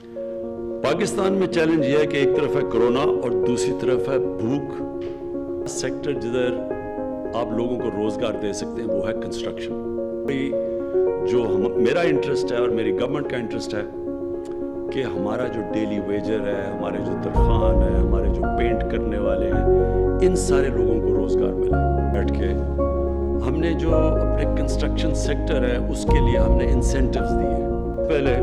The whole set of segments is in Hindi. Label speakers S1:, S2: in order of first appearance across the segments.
S1: पाकिस्तान में चैलेंज यह है कि एक तरफ है कोरोना और दूसरी तरफ है भूख। सेक्टर जिधर आप लोगों को रोजगार दे सकते हैं वो है कंस्ट्रक्शन। मेरा इंटरेस्ट है और मेरी गवर्नमेंट का इंटरेस्ट है कि हमारा जो डेली वेजर है, हमारे जो तरखान है, हमारे जो पेंट करने वाले हैं, इन सारे लोगों को रोजगार मिले। बैठ के हमने जो अपने कंस्ट्रक्शन सेक्टर है उसके लिए हमने इंसेंटिव्स दिए। पहले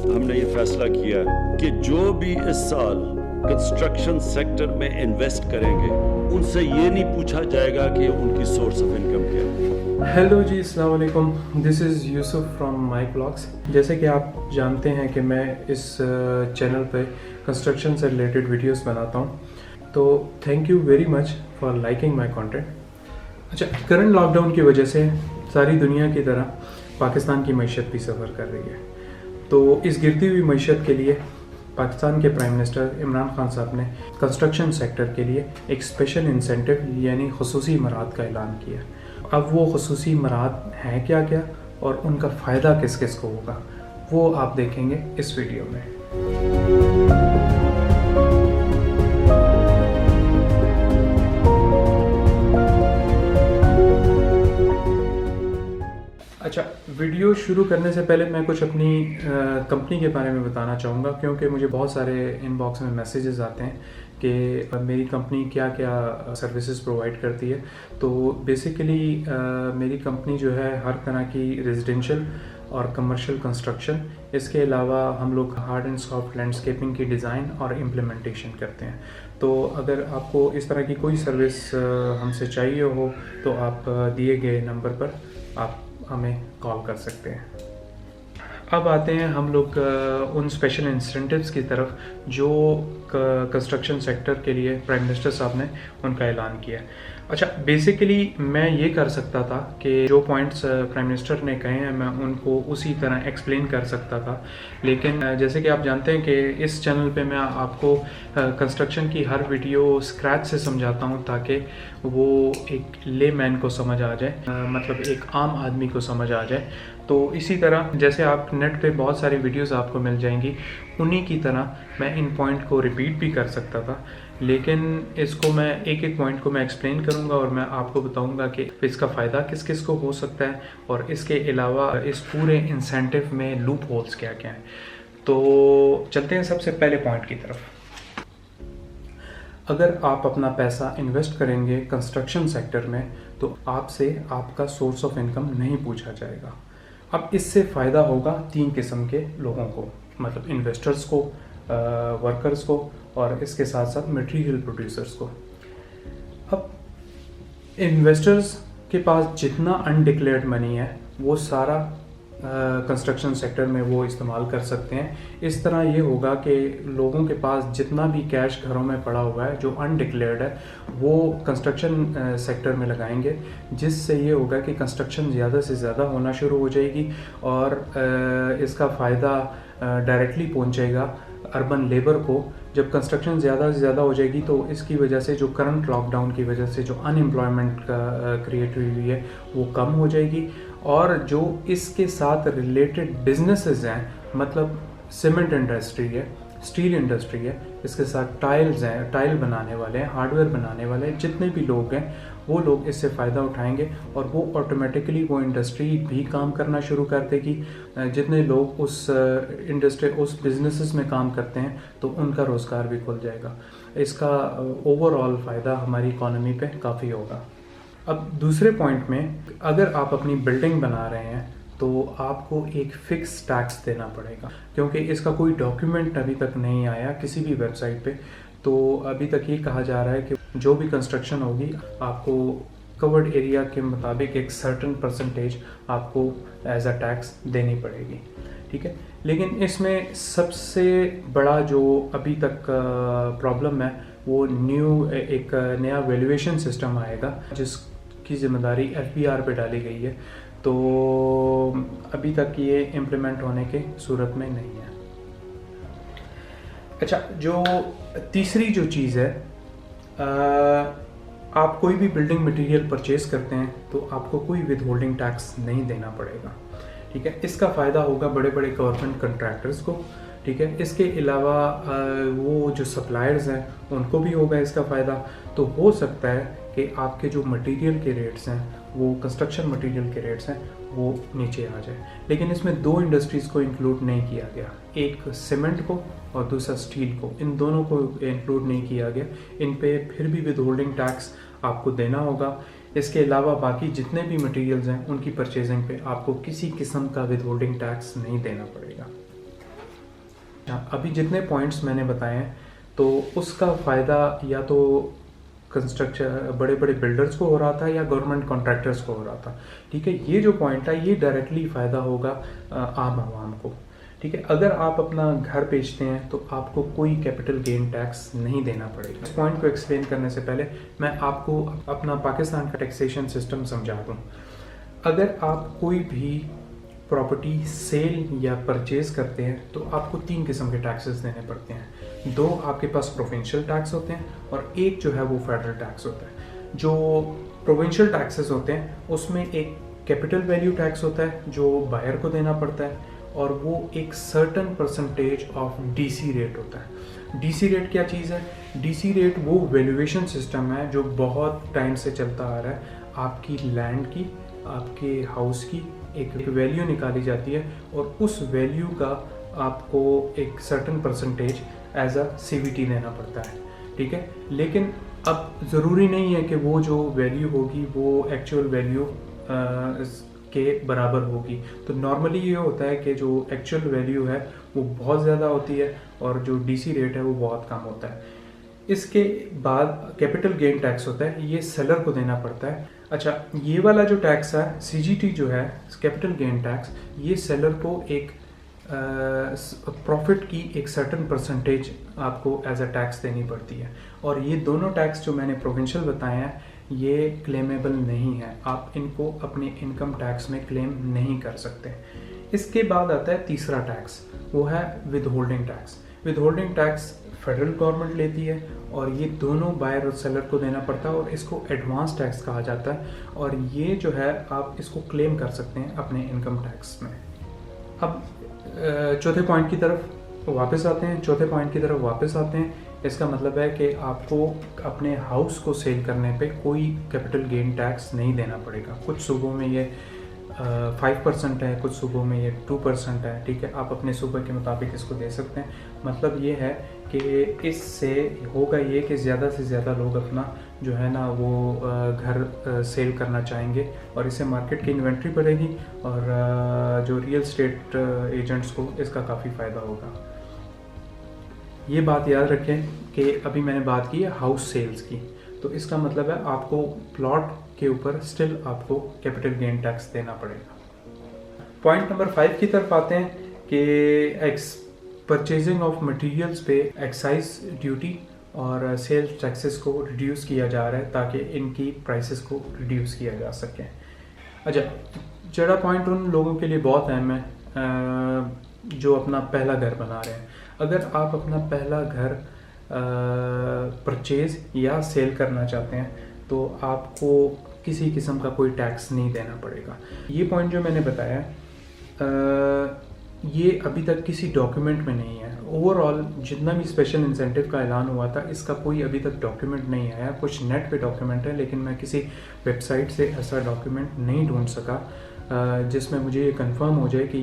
S1: हमने ये फैसला किया कि जो भी इस साल कंस्ट्रक्शन सेक्टर में इन्वेस्ट करेंगे उनसे ये नहीं पूछा जाएगा कि उनकी सोर्स ऑफ इनकम क्या है।
S2: हेलो जी, अस्सलाम वालेकुम। This is Yusuf from Mike Blogs. जैसे कि आप जानते हैं कि मैं इस चैनल पे कंस्ट्रक्शन से रिलेटेड वीडियोस बनाता हूँ, तो thank you very much for liking my content. अच्छा, करंट लॉकडाउन की वजह से सारी दुनिया की तरह पाकिस्तान की मईशत भी सफ़र कर रही है। तो इस गिरती हुई मईशत के लिए पाकिस्तान के प्राइम मिनिस्टर इमरान खान साहब ने कंस्ट्रक्शन सेक्टर के लिए एक स्पेशल इंसेंटिव यानी खुसूसी मराहत का ऐलान किया। अब वो खुसूसी मराहत हैं क्या क्या और उनका फ़ायदा किस किस को होगा वो आप देखेंगे इस वीडियो में। अच्छा, वीडियो शुरू करने से पहले मैं कुछ अपनी कंपनी के बारे में बताना चाहूँगा, क्योंकि मुझे बहुत सारे इनबॉक्स में मैसेजेस आते हैं कि मेरी कंपनी क्या क्या सर्विसेज प्रोवाइड करती है। तो बेसिकली मेरी कंपनी जो है हर तरह की रेजिडेंशियल और कमर्शियल कंस्ट्रक्शन, इसके अलावा हम लोग हार्ड एंड सॉफ्ट लैंडस्केपिंग की डिज़ाइन और इम्प्लीमेंटेशन करते हैं। तो अगर आपको इस तरह की कोई सर्विस हमसे चाहिए हो तो आप दिए गए नंबर पर आप हमें कॉल कर सकते हैं। अब आते हैं हम लोग उन स्पेशल इंसेंटिव्स की तरफ जो कंस्ट्रक्शन सेक्टर के लिए प्राइम मिनिस्टर साहब ने उनका ऐलान किया। अच्छा, बेसिकली मैं ये कर सकता था कि जो पॉइंट्स प्राइम मिनिस्टर ने कहे हैं मैं उनको उसी तरह एक्सप्लेन कर सकता था, लेकिन जैसे कि आप जानते हैं कि इस चैनल पे मैं आपको कंस्ट्रक्शन की हर वीडियो स्क्रैच से समझाता हूँ ताकि वो एक लेमैन को समझ आ जाए, मतलब एक आम आदमी को समझ आ जाए। तो इसी तरह जैसे आप नेट पे बहुत सारी वीडियोस आपको मिल जाएंगी, उन्हीं की तरह मैं इन पॉइंट को रिपीट भी कर सकता था, लेकिन इसको मैं एक एक पॉइंट को मैं एक्सप्लेन करूंगा और मैं आपको बताऊंगा कि इसका फ़ायदा किस किस को हो सकता है और इसके अलावा इस पूरे इंसेंटिव में लूप होल्स क्या क्या हैं। तो चलते हैं सबसे पहले पॉइंट की तरफ। अगर आप अपना पैसा इन्वेस्ट करेंगे कंस्ट्रक्शन सेक्टर में तो आपसे आपका सोर्स ऑफ इनकम नहीं पूछा जाएगा। अब इससे फ़ायदा होगा 3 किस्म के लोगों को, मतलब इन्वेस्टर्स को, वर्कर्स को और इसके साथ साथ मटेरियल प्रोड्यूसर्स को। अब इन्वेस्टर्स के पास जितना अनडिक्लेयर्ड मनी है वो सारा कंस्ट्रक्शन सेक्टर में वो इस्तेमाल कर सकते हैं। इस तरह ये होगा कि लोगों के पास जितना भी कैश घरों में पड़ा हुआ है जो अनडिक्लेयर्ड है वो कंस्ट्रक्शन सेक्टर में लगाएंगे, जिससे ये होगा कि कंस्ट्रक्शन ज़्यादा से ज़्यादा होना शुरू हो जाएगी और इसका फ़ायदा डायरेक्टली पहुंचेगा अर्बन लेबर को। जब कंस्ट्रक्शन ज़्यादा से ज़्यादा हो जाएगी तो इसकी वजह से जो करंट लॉकडाउन की वजह से जो अनएम्प्लॉयमेंट क्रिएट हुई है वो कम हो जाएगी, और जो इसके साथ रिलेटेड बिजनेसेस हैं, मतलब सीमेंट इंडस्ट्री है, स्टील इंडस्ट्री है, इसके साथ टाइल्स हैं, टाइल बनाने वाले हैं, हार्डवेयर बनाने वाले हैं, जितने भी लोग हैं वो लोग इससे फ़ायदा उठाएंगे और वो ऑटोमेटिकली वो इंडस्ट्री भी काम करना शुरू कर देगी। जितने लोग उस इंडस्ट्री उस बिजनेसेस में काम करते हैं तो उनका रोज़गार भी खुल जाएगा। इसका ओवरऑल फ़ायदा हमारी इकॉनमी पे काफ़ी होगा। अब दूसरे पॉइंट में, अगर आप अपनी बिल्डिंग बना रहे हैं तो आपको एक फ़िक्स टैक्स देना पड़ेगा, क्योंकि इसका कोई डॉक्यूमेंट अभी तक नहीं आया किसी भी वेबसाइट पे। तो अभी तक ये कहा जा रहा है कि जो भी कंस्ट्रक्शन होगी आपको कवर्ड एरिया के मुताबिक एक सर्टेन परसेंटेज आपको एज अ टैक्स देनी पड़ेगी, ठीक है। लेकिन इसमें सबसे बड़ा जो अभी तक प्रॉब्लम है वो एक नया वैल्यूएशन सिस्टम आएगा जिसकी जिम्मेदारी FBR पे डाली गई है। तो अभी तक ये इम्प्लीमेंट होने के सूरत में नहीं है। अच्छा, जो तीसरी जो चीज़ है, आप कोई भी बिल्डिंग मटेरियल परचेज करते हैं तो आपको कोई विदहोल्डिंग टैक्स नहीं देना पड़ेगा, ठीक है। इसका फ़ायदा होगा बड़े बड़े गवर्नमेंट कंट्रैक्टर्स को, ठीक है। इसके अलावा वो जो सप्लायर्स हैं उनको भी होगा इसका फ़ायदा। तो हो सकता है कि आपके जो मटेरियल के रेट्स हैं, वो कंस्ट्रक्शन मटेरियल के रेट्स हैं, वो नीचे आ जाए। लेकिन इसमें दो इंडस्ट्रीज़ को इंक्लूड नहीं किया गया, एक सीमेंट को और दूसरा स्टील को। इन दोनों को इंक्लूड नहीं किया गया। इन पे फिर भी विद होल्डिंग टैक्स आपको देना होगा। इसके अलावा बाकी जितने भी मटेरियल्स हैं उनकी परचेजिंग पे आपको किसी किस्म का विद होल्डिंग टैक्स नहीं देना पड़ेगा। अभी जितने पॉइंट्स मैंने बताए हैं तो उसका फ़ायदा या तो कंस्ट्रक्शन बड़े बड़े बिल्डर्स को हो रहा था या गवर्नमेंट कॉन्ट्रैक्टर्स को हो रहा था, ठीक है। ये जो पॉइंट है ये डायरेक्टली फ़ायदा होगा आम आवाम को, ठीक है। अगर आप अपना घर बेचते हैं तो आपको कोई कैपिटल गेन टैक्स नहीं देना पड़ेगा। इस पॉइंट को एक्सप्लेन करने से पहले मैं आपको अपना पाकिस्तान का टैक्सेशन सिस्टम समझा दूँ। अगर आप कोई भी प्रॉपर्टी सेल या परचेज करते हैं तो आपको 3 किस्म के टैक्सेस देने पड़ते हैं। 2 आपके पास प्रोविंशियल टैक्स होते हैं और एक जो है वो फेडरल टैक्स होता है। जो प्रोविंशियल टैक्सेस होते हैं उसमें एक कैपिटल वैल्यू टैक्स होता है जो बायर को देना पड़ता है, और वो एक certain percentage of DC rate होता है। डीसी रेट क्या चीज़ है? डीसी रेट वो वैल्यूएशन सिस्टम है जो बहुत टाइम से चलता आ रहा है। आपकी लैंड की, आपके हाउस की एक वैल्यू निकाली जाती है और उस वैल्यू का आपको एक certain percentage as a CVT देना पड़ता है, ठीक है। लेकिन अब ज़रूरी नहीं है कि वो जो वैल्यू होगी वो एक्चुअल वैल्यू के बराबर होगी। तो नॉर्मली ये होता है कि जो एक्चुअल वैल्यू है वो बहुत ज़्यादा होती है और जो डीसी रेट है वो बहुत कम होता है। इसके बाद कैपिटल गेन टैक्स होता है, ये सेलर को देना पड़ता है। अच्छा, ये वाला जो टैक्स है सीजीटी जो है कैपिटल गेन टैक्स, ये सेलर को एक प्रॉफिट की एक सर्टन परसेंटेज आपको एज अ टैक्स देनी पड़ती है। और ये दोनों टैक्स जो मैंने प्रोविंशियल बताए हैं ये क्लेमेबल नहीं है, आप इनको अपने इनकम टैक्स में क्लेम नहीं कर सकते। इसके बाद आता है तीसरा टैक्स, वो है with holding tax. With holding tax federal government लेती है और ये दोनों बायर और सेलर को देना पड़ता है और इसको एडवांस टैक्स कहा जाता है, और ये जो है आप इसको क्लेम कर सकते हैं अपने इनकम टैक्स में। अब चौथे पॉइंट की तरफ वापस आते हैं। इसका मतलब है कि आपको अपने हाउस को सेल करने पे कोई कैपिटल गेन टैक्स नहीं देना पड़ेगा। कुछ सूबों में ये 5% है, कुछ सूबों में ये 2% है, ठीक है। आप अपने सूबे के मुताबिक इसको दे सकते हैं। मतलब ये है कि इससे होगा ये कि ज़्यादा से ज़्यादा लोग अपना जो है ना वो घर सेल करना चाहेंगे और इससे मार्केट की इन्वेंट्री बढ़ेगी और जो रियल एस्टेट एजेंट्स को इसका काफ़ी फ़ायदा होगा। ये बात याद रखें कि अभी मैंने बात की है हाउस सेल्स की, तो इसका मतलब है आपको प्लॉट के ऊपर स्टिल आपको कैपिटल गेन टैक्स देना पड़ेगा। पॉइंट नंबर 5 की तरफ आते हैं कि परचेजिंग ऑफ मटेरियल्स पे एक्साइज ड्यूटी और सेल्स टैक्सेस को रिड्यूस किया जा रहा है ताकि इनकी प्राइसेस को रिड्यूस किया जा सके। अच्छा, जरा पॉइंट उन लोगों के लिए बहुत अहम है जो अपना पहला घर बना रहे हैं। अगर आप अपना पहला घर परचेज या सेल करना चाहते हैं तो आपको किसी किस्म का कोई टैक्स नहीं देना पड़ेगा। ये पॉइंट जो मैंने बताया ये अभी तक किसी डॉक्यूमेंट में नहीं है। ओवरऑल जितना भी स्पेशल इंसेंटिव का ऐलान हुआ था इसका कोई अभी तक डॉक्यूमेंट नहीं आया। कुछ नेट पे डॉक्यूमेंट है लेकिन मैं किसी वेबसाइट से ऐसा डॉक्यूमेंट नहीं ढूंढ सका जिसमें मुझे ये कंफर्म हो जाए कि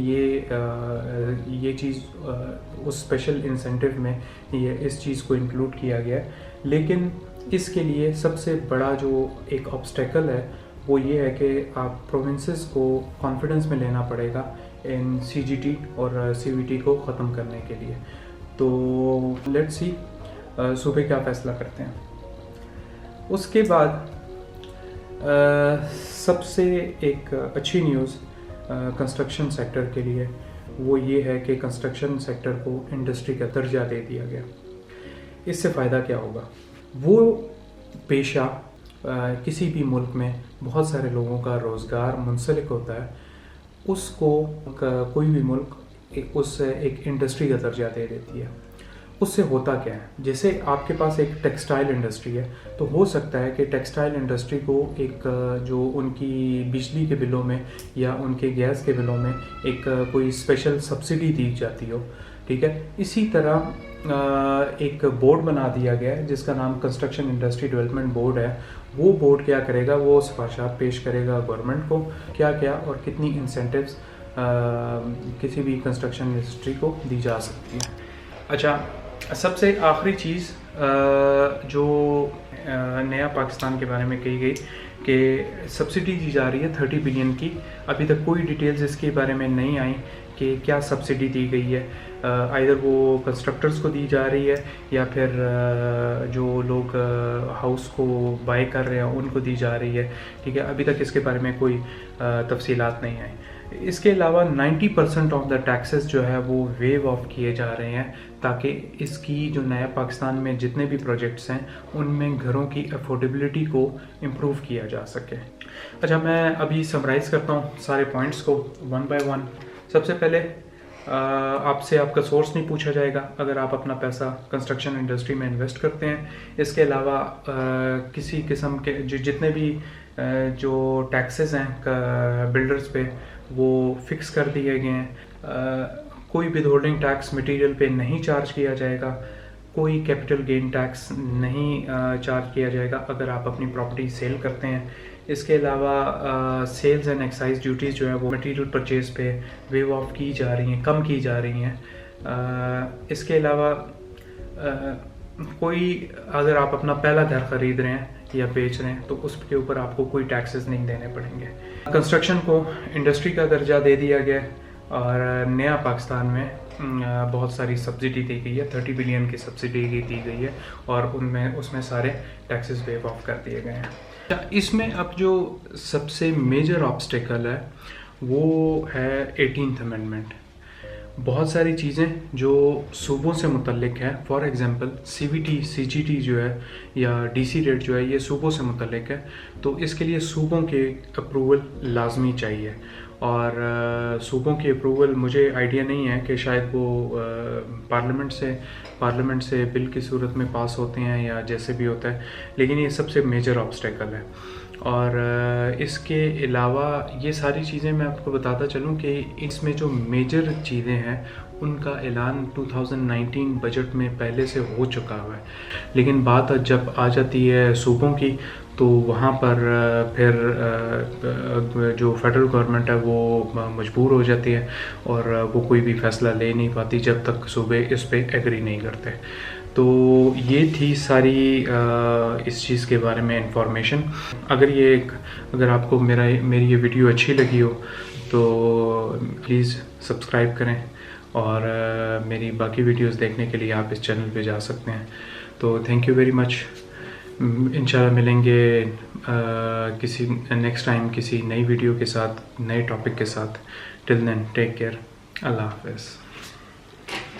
S2: ये चीज़ उस स्पेशल इंसेंटिव में ये इस चीज़ को इंक्लूड किया गया है। लेकिन इसके लिए सबसे बड़ा जो एक ऑब्स्टेकल है वो ये है कि आप प्रोविंसेस को कॉन्फिडेंस में लेना पड़ेगा इन सीजीटी और सीवीटी को ख़त्म करने के लिए। तो लेट्स सी सूबे क्या फ़ैसला करते हैं। उसके बाद सबसे एक अच्छी न्यूज़ कंस्ट्रक्शन सेक्टर के लिए वो ये है कि कंस्ट्रक्शन सेक्टर को इंडस्ट्री का दर्जा दे दिया गया। इससे फ़ायदा क्या होगा? वो पेशा किसी भी मुल्क में बहुत सारे लोगों का रोज़गार मुंसलिक होता है, उसको कोई भी मुल्क उससे एक इंडस्ट्री का दर्जा दे देती है। उससे होता क्या है, जैसे आपके पास एक टेक्सटाइल इंडस्ट्री है तो हो सकता है कि टेक्सटाइल इंडस्ट्री को एक जो उनकी बिजली के बिलों में या उनके गैस के बिलों में एक कोई स्पेशल सब्सिडी दी जाती हो, ठीक है। इसी तरह एक बोर्ड बना दिया गया है जिसका नाम कंस्ट्रक्शन इंडस्ट्री डेवलपमेंट बोर्ड है। वो बोर्ड क्या करेगा, वो सिफारिशात पेश करेगा गवर्नमेंट को क्या क्या और कितनी इंसेंटिव्स किसी भी कंस्ट्रक्शन इंडस्ट्री को दी जा सकती है। अच्छा, सबसे आखिरी चीज़ जो नया पाकिस्तान के बारे में कही गई कि सब्सिडी दी जा रही है 30 बिलियन की। अभी तक कोई डिटेल्स इसके बारे में नहीं आई कि क्या सब्सिडी दी गई है। आइदर वो कंस्ट्रक्टर्स को दी जा रही है या फिर जो लोग हाउस को बाय कर रहे हैं उनको दी जा रही है, ठीक है। अभी तक इसके बारे में कोई तफसीलात नहीं आई। इसके अलावा 90% ऑफ द टैक्सेस जो है वो वेव ऑफ किए जा रहे हैं ताकि इसकी जो नया पाकिस्तान में जितने भी प्रोजेक्ट्स हैं उनमें घरों की अफोर्डेबिलिटी को इम्प्रूव किया जा सके। अच्छा, मैं अभी समराइज़ करता हूँ सारे पॉइंट्स को वन बाय वन। सबसे पहले आपसे आपका सोर्स नहीं पूछा जाएगा अगर आप अपना पैसा कंस्ट्रक्शन इंडस्ट्री में इन्वेस्ट करते हैं। इसके अलावा किसी किस्म के जितने भी जो टैक्सेस हैं बिल्डर्स पे वो फिक्स कर दिए गए हैं। कोई विदहोल्डिंग टैक्स मटेरियल पे नहीं चार्ज किया जाएगा। कोई कैपिटल गेन टैक्स नहीं चार्ज किया जाएगा अगर आप अपनी प्रॉपर्टी सेल करते हैं। इसके अलावा सेल्स एंड एक्साइज ड्यूटीज़ जो है वो मटेरियल परचेज पे वेव ऑफ की जा रही हैं, कम की जा रही हैं। इसके अलावा कोई अगर आप अपना पहला घर ख़रीद रहे हैं या बेच रहे हैं तो उसके ऊपर आपको कोई टैक्सेस नहीं देने पड़ेंगे। कंस्ट्रक्शन को इंडस्ट्री का दर्जा दे दिया गया है और नया पाकिस्तान में बहुत सारी सब्सिडी दी गई है। 30 बिलियन की सब्सिडी दी गई है और उसमें सारे टैक्सेस वेव ऑफ कर दिए गए हैं। इसमें अब जो सबसे मेजर ऑब्स्टिकल है वो है 18th अमेंडमेंट। बहुत सारी चीज़ें जो सूबों से मुतल्लिक है, फॉर एग्ज़ाम्पल CVT CGT जो है या DC रेट जो है ये सूबों से मुतल्लिक है, तो इसके लिए सूबों के अप्रूवल लाजमी चाहिए। और सूबों की अप्रूवल मुझे आइडिया नहीं है कि शायद वो पार्लियामेंट से बिल की सूरत में पास होते हैं या जैसे भी होता है, लेकिन ये सबसे मेजर ऑब्स्टेकल है। और इसके अलावा ये सारी चीज़ें मैं आपको बताता चलूँ कि इसमें जो मेजर चीज़ें हैं उनका ऐलान 2019 बजट में पहले से हो चुका हुआ है, लेकिन बात जब आ जाती है सूबों की तो वहाँ पर फिर जो फेडरल गवर्नमेंट है वो मजबूर हो जाती है और वो कोई भी फ़ैसला ले नहीं पाती जब तक सूबे इस पे एग्री नहीं करते। तो ये थी सारी इस चीज़ के बारे में इंफॉर्मेशन। अगर आपको मेरी ये वीडियो अच्छी लगी हो तो प्लीज़ सब्सक्राइब करें और मेरी बाकी वीडियोस देखने के लिए आप इस चैनल पे जा सकते हैं। तो थैंक यू वेरी मच। इंशाल्लाह मिलेंगे किसी नेक्स्ट टाइम किसी नई वीडियो के साथ, नए टॉपिक के साथ। टिल देन टेक केयर, अल्लाह हाफ़िज़।